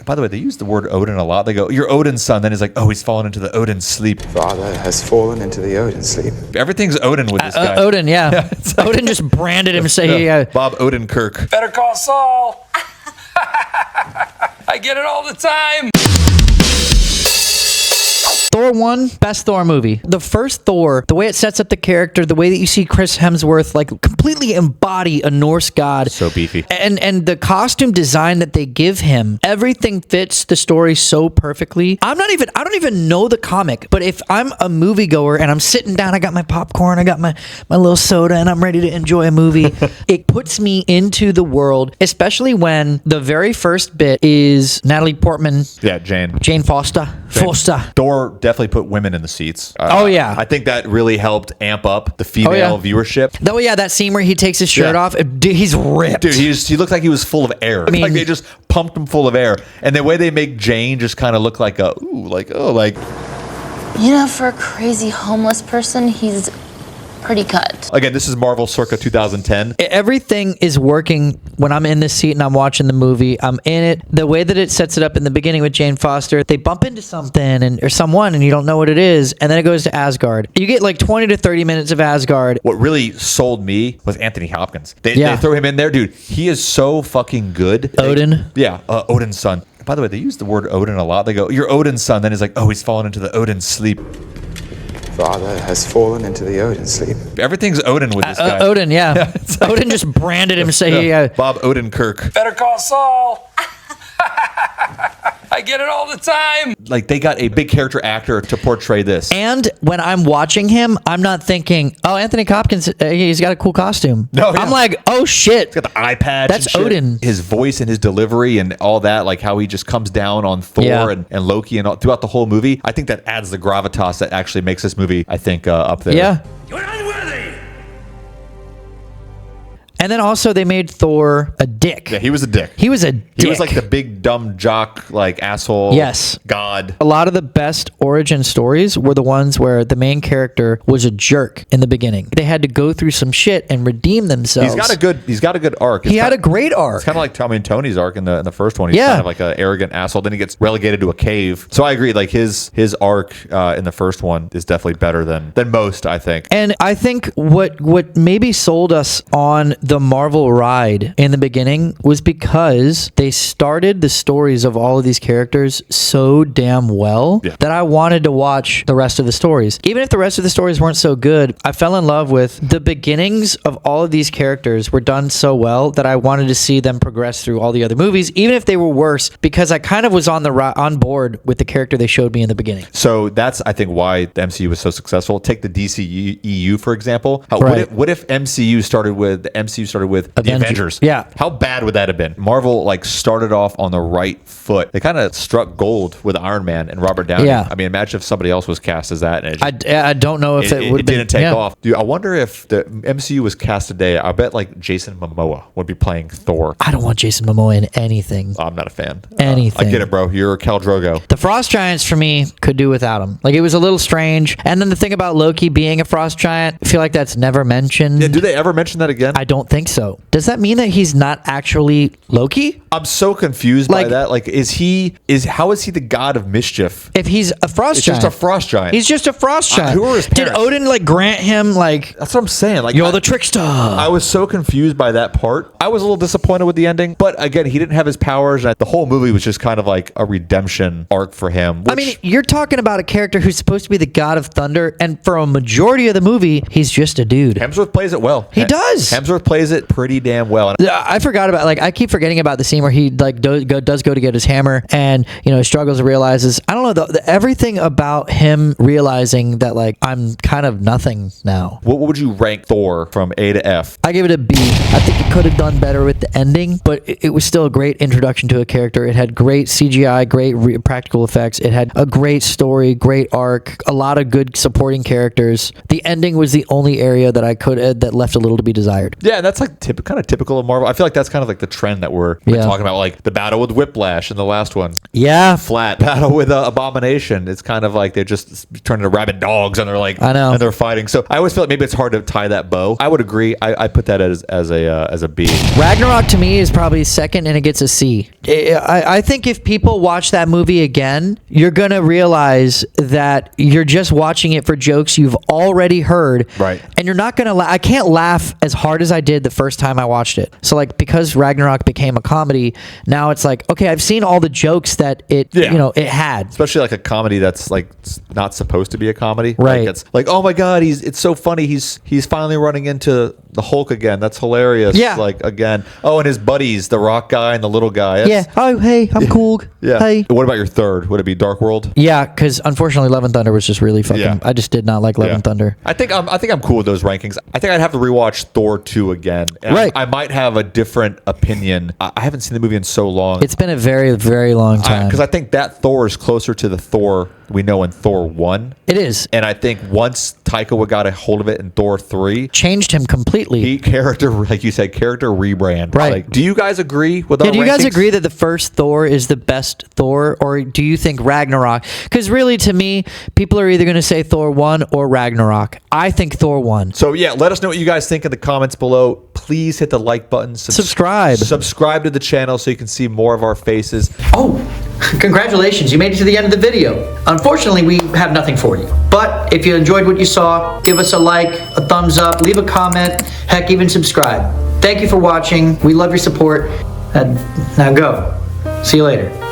By the way, they use the word Odin a lot. They go, "You're Odin's son." Then he's like, "Oh, he's fallen into the Odin sleep." Father has fallen into the Odin sleep. Everything's Odin with this guy. Odin, yeah. Odin just branded him. Bob Odenkirk. Better call Saul. I get it all the time. Thor 1, best Thor movie. The first Thor, the way it sets up the character, the way that you see Chris Hemsworth like completely embody a Norse god. So beefy. And the costume design that they give him, everything fits the story so perfectly. I don't even know the comic, but if I'm a moviegoer and I'm sitting down, I got my popcorn, I got my little soda, and I'm ready to enjoy a movie, it puts me into the world, especially when the very first bit is Natalie Portman. Yeah, Jane. Jane Foster. Thor definitely put women in the seats. Oh, yeah. I think that really helped amp up the female viewership. Oh, yeah, that scene where he takes his shirt off, dude, he's ripped. Dude, he looked like he was full of air. I mean, like they just pumped him full of air. And the way they make Jane just kind of look like a, You know, for a crazy homeless person, he's pretty cut. Again, this is Marvel circa 2010. Everything is working when I'm in this seat and I'm watching the movie. I'm in it. The way that it sets it up in the beginning with Jane Foster, they bump into something or someone and you don't know what it is, and then it goes to Asgard. You get like 20 to 30 minutes of Asgard. What really sold me was Anthony Hopkins. They throw him in there, dude. He is so fucking good. Odin. Odin's son. By the way, they use the word Odin a lot. They go, "You're Odin's son." Then he's like, "Oh, he's fallen into the Odin sleep." Father has fallen into the Odin sleep. Everything's Odin with this guy. Odin, yeah. Odin just branded him. Bob Odenkirk. Better call Saul. I get it all the time. Like, they got a big character actor to portray this. And when I'm watching him, I'm not thinking, "Oh, Anthony Hopkins, he's got a cool costume." No, yeah. I'm like, "Oh shit, he's got the eye patch. That's Odin." His voice and his delivery and all that, like how he just comes down on Thor and Loki and throughout the whole movie. I think that adds the gravitas that actually makes this movie, I think, up there. Yeah. You're unworthy. And then also they made Thor a dick. Yeah, he was a dick. He was a dick. He was like the big dumb jock, like asshole. Yes. God. A lot of the best origin stories were the ones where the main character was a jerk in the beginning. They had to go through some shit and redeem themselves. He's got a good arc. He had a great arc. It's kind of like Tony's arc in the first one. He's kind of like an arrogant asshole. Then he gets relegated to a cave. So I agree. Like his arc in the first one is definitely better than most, I think. And I think what maybe sold us on the Marvel ride in the beginning was because they started the stories of all of these characters so damn well that I wanted to watch the rest of the stories. Even if the rest of the stories weren't so good, I fell in love with the beginnings of all of these characters were done so well that I wanted to see them progress through all the other movies, even if they were worse, because I kind of was on board with the character they showed me in the beginning. So that's, I think, why the MCU was so successful. Take the DCEU, for example. What if the MCU started with the Avengers? Yeah. How bad would that have been? Marvel started off on the right foot. They kind of struck gold with Iron Man and Robert Downey. Yeah. I mean, imagine if somebody else was cast as that. And I don't know if it didn't take off. Dude, I wonder if the MCU was cast today. I bet Jason Momoa would be playing Thor. I don't want Jason Momoa in anything. I'm not a fan. Anything. I get it, bro. You're Khal Drogo. The Frost Giants, for me, could do without him. It was a little strange. And then the thing about Loki being a Frost Giant, I feel like that's never mentioned. Yeah, do they ever mention that again? I don't think so. Does that mean that he's not actually Loki? I'm so confused by that. How is he the god of mischief? If he's a Frost Giant. Just a Frost Giant. He's just a Frost Giant. Who are his parents? Did Odin grant him That's what I'm saying. You're the trickster. I was so confused by that part. I was a little disappointed with the ending, but again, he didn't have his powers. And the whole movie was just kind of like a redemption arc for him. I mean, you're talking about a character who's supposed to be the god of thunder, and for a majority of the movie, he's just a dude. Hemsworth plays it well. He does. Hemsworth plays it pretty damn well. I forgot about I keep forgetting about the scene where he does go to get his hammer, and he struggles and realizes, I don't know, everything about him realizing that I'm kind of nothing now. What would you rank Thor from A to F? I give it a B. I think it could have done better with the ending, but it was still a great introduction to a character. It had great CGI, great practical effects. It had a great story, great arc, a lot of good supporting characters. The ending was the only area that that left a little to be desired. Yeah, that's like kind of typical of Marvel. I feel like that's kind of like the trend that we're talking about, like the battle with Whiplash in the last one. Yeah. Flat battle with Abomination. It's kind of like they just turn into rabid dogs and they're like, I know, and they're fighting. So I always feel like maybe it's hard to tie that bow. I would agree. I put that as a B. Ragnarok to me is probably second, and it gets a C. I think if people watch that movie again, you're gonna realize that you're just watching it for jokes you've already heard, right? And you're not gonna. I can't laugh as hard as I did the first time I watched it. So like, because Ragnarok became a comedy, now it's like, okay, I've seen all the jokes that it it had. Especially like a comedy that's like not supposed to be a comedy, right? Like it's like, oh my god, it's so funny. He's finally running into the Hulk again. That's hilarious. Yeah. Like again. Oh, and his buddies, the rock guy and the little guy. Yeah. Oh, hey, I'm cool. Yeah. Hey. What about your third? Would it be Dark World? Yeah, because unfortunately, Love and Thunder was just really fucking. Yeah. I just did not like Love and Thunder. I think I'm cool with those rankings. I think I'd have to rewatch Thor 2 again. And right. I might have a different opinion. I haven't seen the movie in so long. It's been a very, very long time. Because I think that Thor is closer to the Thor we know in Thor 1. It is. And I think once Taika got a hold of it in Thor 3, changed him completely. Like you said, character rebrand. Right. Like, do you guys agree with our do you guys rankings? agree that the first Thor is the best Thor, or do you think Ragnarok? Because really, to me, people are either going to say Thor 1 or Ragnarok. I think Thor 1. So yeah, let us know what you guys think in the comments below. Please hit the like button. Subscribe to the channel so you can see more of our faces. Oh, congratulations. You made it to the end of the video. Unfortunately, we have nothing for you. But if you enjoyed what you saw, give us a like, a thumbs up, leave a comment, heck, even subscribe. Thank you for watching. We love your support. And now go. See you later.